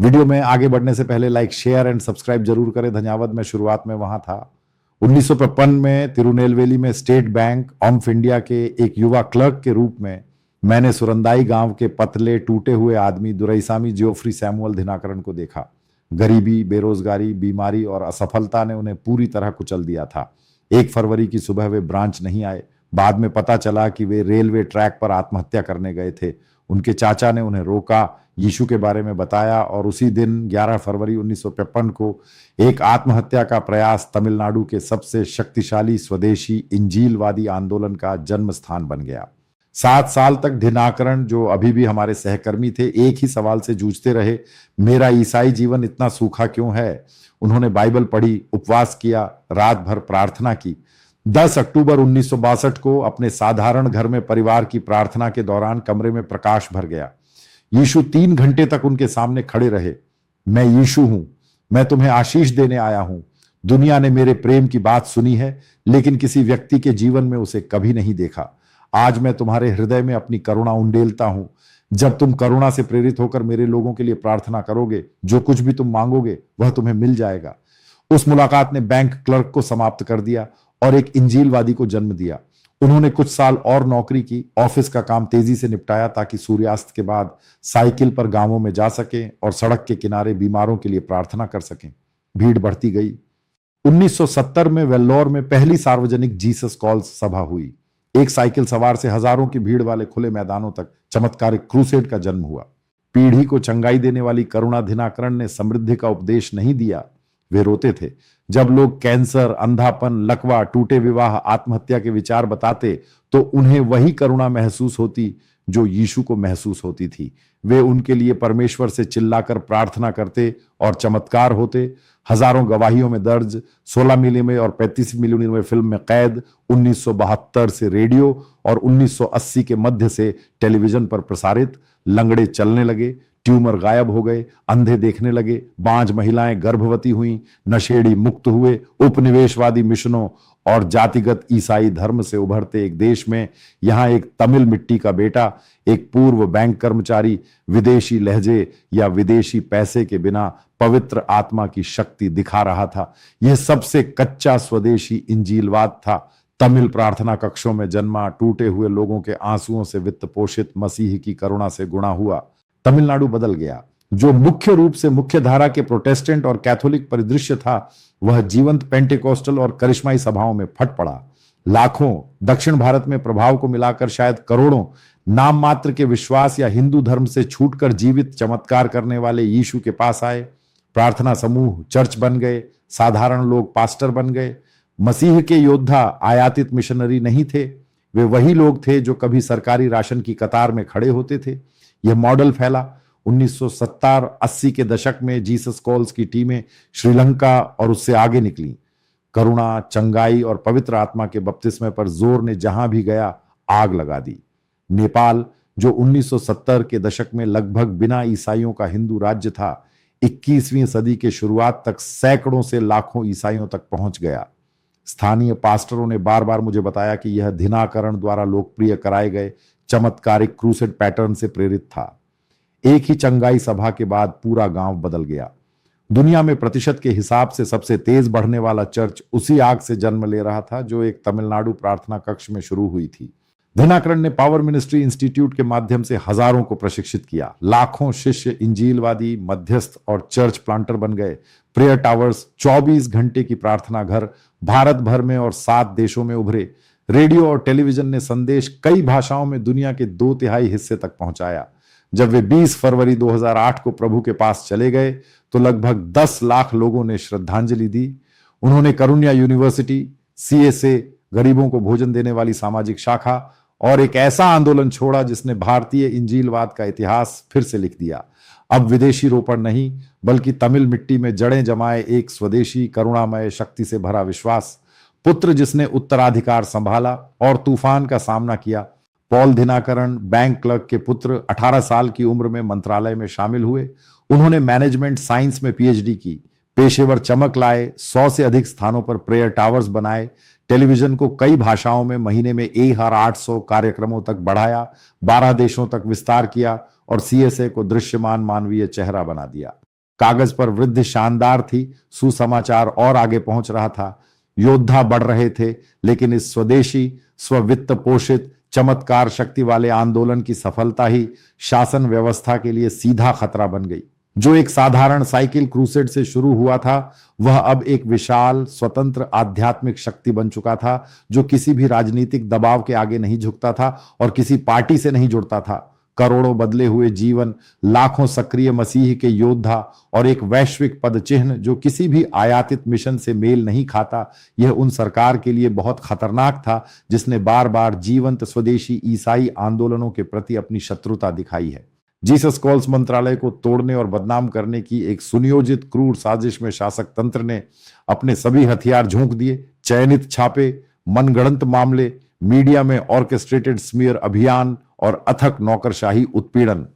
Video में आगे बढ़ने से पहले लाइक, शेयर एंड सब्सक्राइब जरूर करें। धन्यवाद। मैं शुरुआत में वहां था। 1953 में तिरुनेलवेली में स्टेट बैंक ऑफ इंडिया के एक युवा क्लर्क के रूप में मैंने सुरंदाई गांव के पतले टूटे हुए आदमी दुरईसामी जियोफ्री सैमुअल दिनाकरन को देखा। गरीबी, बेरोजगारी, बीमारी और असफलता ने उन्हें पूरी तरह कुचल दिया था। 1 फरवरी की सुबह वे ब्रांच नहीं आए। बाद में पता चला कि वे रेलवे ट्रैक पर आत्महत्या करने गए थे। उनके चाचा ने उन्हें रोका, यीशु के बारे में बताया और उसी दिन 11 फरवरी 1953 को एक आत्महत्या का प्रयास तमिलनाडु के सबसे शक्तिशाली स्वदेशी इंजीलवादी आंदोलन का जन्म स्थान बन गया। 7 साल तक दिनाकरन, जो अभी भी हमारे सहकर्मी थे, एक ही सवाल से जूझते रहे, मेरा ईसाई जीवन इतना सूखा क्यों है। उन्होंने बाइबल पढ़ी, उपवास किया, रात भर प्रार्थना की। 10 अक्टूबर 1962 को अपने साधारण घर में परिवार की प्रार्थना के दौरान कमरे में प्रकाश भर गया। यीशु 3 घंटे तक उनके सामने खड़े रहे। मैं यीशु हूं, मैं तुम्हें आशीष देने आया हूं। दुनिया ने मेरे प्रेम की बात सुनी है, लेकिन किसी व्यक्ति के जीवन में उसे कभी नहीं देखा। आज मैं तुम्हारे हृदय में अपनी करुणा उंडेलता हूं। जब तुम करुणा से प्रेरित होकर मेरे लोगों के लिए प्रार्थना करोगे, जो कुछ भी तुम मांगोगे वह तुम्हें मिल जाएगा। उस मुलाकात ने बैंक क्लर्क को समाप्त कर दिया और एक इंजीलवादी को जन्म दिया। उन्होंने कुछ साल और नौकरी की, ऑफिस का काम तेजी से निपटाया ताकि सूर्यास्त के बाद साइकिल पर गांवों में जा सकें और सड़क के किनारे बीमारों के लिए प्रार्थना कर सकें। भीड़ बढ़ती गई। 1970 में वेल्लोर में पहली सार्वजनिक जीसस कॉल्स सभा हुई। एक साइकिल सवार से हजारों की भीड़ वाले खुले मैदानों तक चमत्कारिक क्रूसेड का जन्म हुआ। पीढ़ी को चंगाई देने वाली करुणा दिनाकरन ने समृद्धि का उपदेश नहीं दिया, वे रोते थे। जब लोग कैंसर, अंधापन, लकवा, टूटे विवाह, आत्महत्या के विचार बताते तो उन्हें वही करुणा महसूस होती जो यीशु को महसूस होती थी। वे उनके लिए परमेश्वर से चिल्लाकर प्रार्थना करते और चमत्कार होते। हजारों गवाहियों में दर्ज, 16 मिलीमीटर और 35 मिलीमीटर फिल्म में कैद, 1972 से रेडियो और 1980 के मध्य से टेलीविजन पर प्रसारित। लंगड़े चलने लगे, ट्यूमर गायब हो गए, अंधे देखने लगे, बांझ महिलाएं गर्भवती हुईं, नशेड़ी मुक्त हुए। उपनिवेशवादी मिशनों और जातिगत ईसाई धर्म से उभरते एक देश में यहां एक तमिल मिट्टी का बेटा, एक पूर्व बैंक कर्मचारी, विदेशी लहजे या विदेशी पैसे के बिना पवित्र आत्मा की शक्ति दिखा रहा था। यह सबसे कच्चा स्वदेशी इंजीलवाद था। तमिल प्रार्थना कक्षों में जन्मा, टूटे हुए लोगों के आंसुओं से वित्त पोषित मसीह की करुणा से गुणा हुआ। तमिलनाडु बदल गया। जो मुख्य रूप से मुख्य धारा के प्रोटेस्टेंट और कैथोलिक परिदृश्य था, वह जीवंत पेंटेकोस्टल और करिश्माई सभाओं में फट पड़ा। लाखों, दक्षिण भारत में प्रभाव को मिलाकर शायद करोड़ों नाम मात्र के विश्वास या हिंदू धर्म से छूटकर जीवित चमत्कार करने वाले यीशु के पास आए। प्रार्थना समूह चर्च बन गए, साधारण लोग पास्टर बन गए। मसीह के योद्धा आयातित मिशनरी नहीं थे, वे वही लोग थे जो कभी सरकारी राशन की कतार में खड़े होते थे। यह मॉडल फैला। 1970-80 के दशक में जीसस कॉल्स की टीमें श्रीलंका और उससे आगे निकली। करुणा, चंगाई और पवित्र आत्मा के बपतिस्मे पर जोर ने जहां भी गया आग लगा दी। नेपाल, जो 1970 के दशक में लगभग बिना ईसाइयों का हिंदू राज्य था, 21वीं सदी के शुरुआत तक सैकड़ों से लाखों ईसाइयों तक पहुंच गया। स्थानीय पास्टरों ने बार बार मुझे बताया कि यह दिनाकरन द्वारा लोकप्रिय कराए गए चमत्कारिक क्रूसेड पैटर्न से प्रेरित था। एक ही चंगाई सभा के बाद पूरा गांव बदल गया। दुनिया में प्रतिशत के हिसाब से सबसे तेज बढ़ने वाला चर्च उसी आग से जन्म ले रहा था जो एक तमिलनाडु प्रार्थना कक्ष में शुरू हुई थी। दिनाकरन ने पावर मिनिस्ट्री इंस्टीट्यूट के माध्यम से हजारों को प्रशिक्षित किया। लाखों शिष्य इंजीलवादी, मध्यस्थ और चर्च प्लांटर बन गए। प्रेयर टावर्स, 24 घंटे की प्रार्थना घर भारत भर में और 7 देशों में उभरे। रेडियो और टेलीविजन ने संदेश कई भाषाओं में दुनिया के 2/3 हिस्से तक पहुंचाया। जब वे 20 फरवरी 2008 को प्रभु के पास चले गए तो लगभग 10 लाख लोगों ने श्रद्धांजलि दी। उन्होंने करुण्या यूनिवर्सिटी, CSA, गरीबों को भोजन देने वाली सामाजिक शाखा और एक ऐसा आंदोलन छोड़ा जिसने भारतीय इंजीलवाद का इतिहास फिर से लिख दिया। अब विदेशी रोपण नहीं, बल्कि तमिल मिट्टी में जड़ें जमाए एक स्वदेशी करुणामय शक्ति से भरा विश्वास। पुत्र जिसने उत्तराधिकार संभाला और तूफान का सामना किया। पॉल दिनाकरन, बैंक क्लर्क के पुत्र, 18 साल की उम्र में मंत्रालय में शामिल हुए। उन्होंने मैनेजमेंट साइंस में PhD की। पेशेवर चमक लाए, 100 से अधिक स्थानों पर प्रेयर टावर्स बनाए, टेलीविजन को कई भाषाओं में महीने में 1800 कार्यक्रमों तक बढ़ाया, 12 देशों तक विस्तार किया और CSA को दृश्यमान मानवीय चेहरा बना दिया। कागज पर वृद्धि शानदार थी, सुसमाचार और आगे पहुंच रहा था। योद्धा बढ़ रहे थे, लेकिन इस स्वदेशी स्ववित्त पोषित चमत्कार शक्ति वाले आंदोलन की सफलता ही शासन व्यवस्था के लिए सीधा खतरा बन गई। जो एक साधारण साइकिल क्रूसेड से शुरू हुआ था, वह अब एक विशाल स्वतंत्र आध्यात्मिक शक्ति बन चुका था, जो किसी भी राजनीतिक दबाव के आगे नहीं झुकता था और किसी पार्टी से नहीं जुड़ता था। करोड़ों बदले हुए जीवन, लाखों सक्रिय मसीह के योद्धा और एक वैश्विक पदचिह्न जो किसी भी आयातित मिशन से मेल नहीं खाता, यह उन सरकार के लिए बहुत खतरनाक था जिसने बार बार जीवंत स्वदेशी ईसाई आंदोलनों के प्रति अपनी शत्रुता दिखाई है। जीसस कॉल्स मंत्रालय को तोड़ने और बदनाम करने की एक सुनियोजित क्रूर साजिश में शासक तंत्र ने अपने सभी हथियार झोंक दिए। चयनित छापे, मनगढ़ंत मामले, मीडिया में ऑर्केस्ट्रेटेड स्मीयर अभियान और अथक नौकरशाही उत्पीड़न।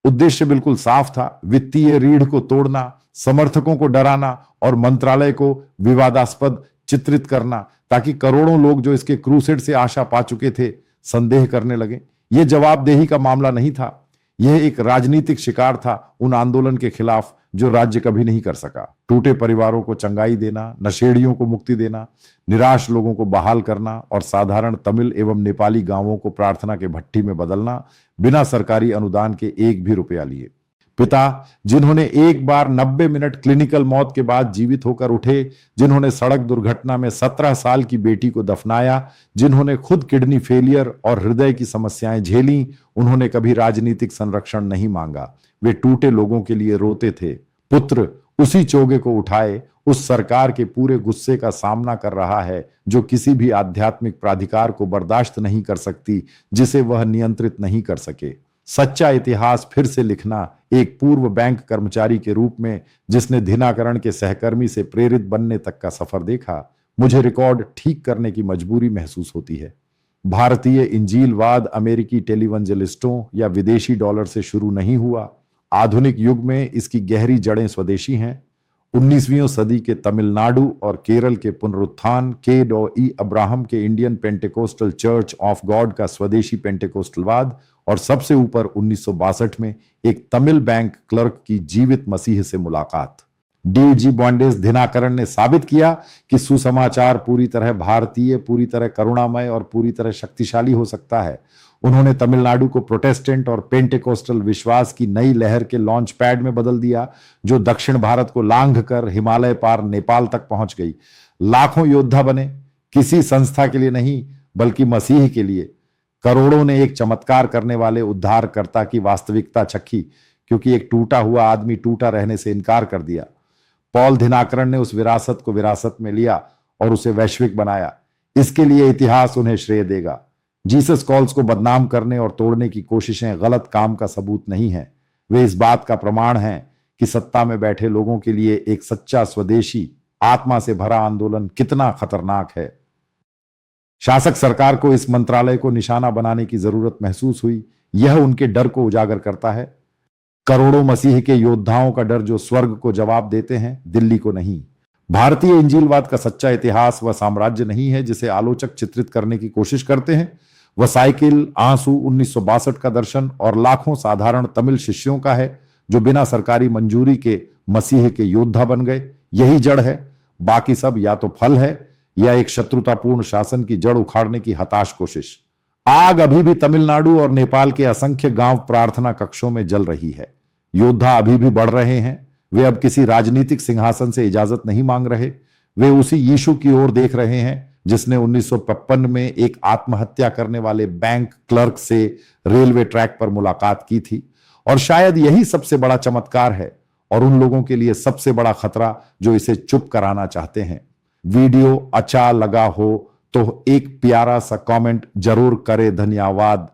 उद्देश्य बिल्कुल साफ था, वित्तीय रीढ़ को तोड़ना, समर्थकों को डराना और मंत्रालय को विवादास्पद चित्रित करना, ताकि करोड़ों लोग जो इसके क्रूसेड से आशा पा चुके थे संदेह करने लगे। यह जवाबदेही का मामला नहीं था, यह एक राजनीतिक शिकार था उन आंदोलन के खिलाफ जो राज्य कभी नहीं कर सका। टूटे परिवारों को चंगाई देना, नशेड़ियों को मुक्ति देना, निराश लोगों को बहाल करना और साधारण तमिल एवं नेपाली गांवों को प्रार्थना के भट्टी में बदलना, बिना सरकारी अनुदान के एक भी रुपया लिए। पिता जिन्होंने एक बार 90 मिनट क्लिनिकल मौत के बाद जीवित होकर उठे, जिन्होंने सड़क दुर्घटना में 17 साल की बेटी को दफनाया, जिन्होंने खुद किडनी फेलियर और हृदय की समस्याएं झेली, उन्होंने कभी राजनीतिक संरक्षण नहीं मांगा। वे टूटे लोगों के लिए रोते थे। पुत्र उसी चोगे को उठाए, उस सरकार के पूरे गुस्से का सामना कर रहा है जो किसी भी आध्यात्मिक प्राधिकार को बर्दाश्त नहीं कर सकती, जिसे वह नियंत्रित नहीं कर सके। सच्चा इतिहास फिर से लिखना एक पूर्व बैंक कर्मचारी के रूप में, जिसने दिनाकरण के सहकर्मी से प्रेरित बनने तक का सफर देखा, मुझे रिकॉर्ड ठीक करने की मजबूरी महसूस होती है। भारतीय इंजीलवाद अमेरिकी टेलीवंजलिस्टों या विदेशी डॉलर से शुरू नहीं हुआ। आधुनिक युग में इसकी गहरी जड़ें स्वदेशी हैं। 19वीं सदी के तमिलनाडु और केरल के पुनरुत्थान, के अब्राहम के Indian Pentecostal church of God का स्वदेशी पेंटेकोस्टलवाद और सबसे ऊपर 1962 में एक तमिल बैंक क्लर्क की जीवित मसीह से मुलाकात। डी.जी. बॉन्डेस दिनाकरण ने साबित किया कि सुसमाचार पूरी तरह भारतीय, पूरी तरह करुणामय और पूरी तरह शक्तिशाली हो सकता है। उन्होंने तमिलनाडु को प्रोटेस्टेंट और पेंटेकोस्टल विश्वास की नई लहर के लॉन्च पैड में बदल दिया, जो दक्षिण भारत को लांघ कर हिमालय पार नेपाल तक पहुंच गई। लाखों योद्धा बने, किसी संस्था के लिए नहीं बल्कि मसीह के लिए। करोड़ों ने एक चमत्कार करने वाले उद्धारकर्ता की वास्तविकता चखी, क्योंकि एक टूटा हुआ आदमी टूटा रहने से इनकार कर दिया। पॉल दिनाकरण ने उस विरासत को विरासत में लिया और उसे वैश्विक बनाया। इसके लिए इतिहास उन्हें श्रेय देगा। जीसस कॉल्स को बदनाम करने और तोड़ने की कोशिशें गलत काम का सबूत नहीं है, वे इस बात का प्रमाण हैं कि सत्ता में बैठे लोगों के लिए एक सच्चा स्वदेशी आत्मा से भरा आंदोलन कितना खतरनाक है। शासक सरकार को इस मंत्रालय को निशाना बनाने की जरूरत महसूस हुई। यह उनके डर को उजागर करता है। करोड़ों मसीह के योद्धाओं का डर जो स्वर्ग को जवाब देते हैं, दिल्ली को नहीं। भारतीय इंजीलवाद का सच्चा इतिहास वह साम्राज्य नहीं है जिसे आलोचक चित्रित करने की कोशिश करते हैं। वह साइकिल, आंसू, 1962 का दर्शन और लाखों साधारण तमिल शिष्यों का है जो बिना सरकारी मंजूरी के मसीह के योद्धा बन गए। यही जड़ है, बाकी सब या तो फल है या एक शत्रुतापूर्ण शासन की जड़ उखाड़ने की हताश कोशिश। आग अभी भी तमिलनाडु और नेपाल के असंख्य गांव प्रार्थना कक्षों में जल रही है। योद्धा अभी भी बढ़ रहे हैं। वे अब किसी राजनीतिक सिंहासन से इजाजत नहीं मांग रहे। वे उसी यीशु की ओर देख रहे हैं जिसने 1955 में एक आत्महत्या करने वाले बैंक क्लर्क से रेलवे ट्रैक पर मुलाकात की थी। और शायद यही सबसे बड़ा चमत्कार है और उन लोगों के लिए सबसे बड़ा खतरा जो इसे चुप कराना चाहते हैं। वीडियो अच्छा लगा हो तो एक प्यारा सा कमेंट जरूर करें। धन्यवाद।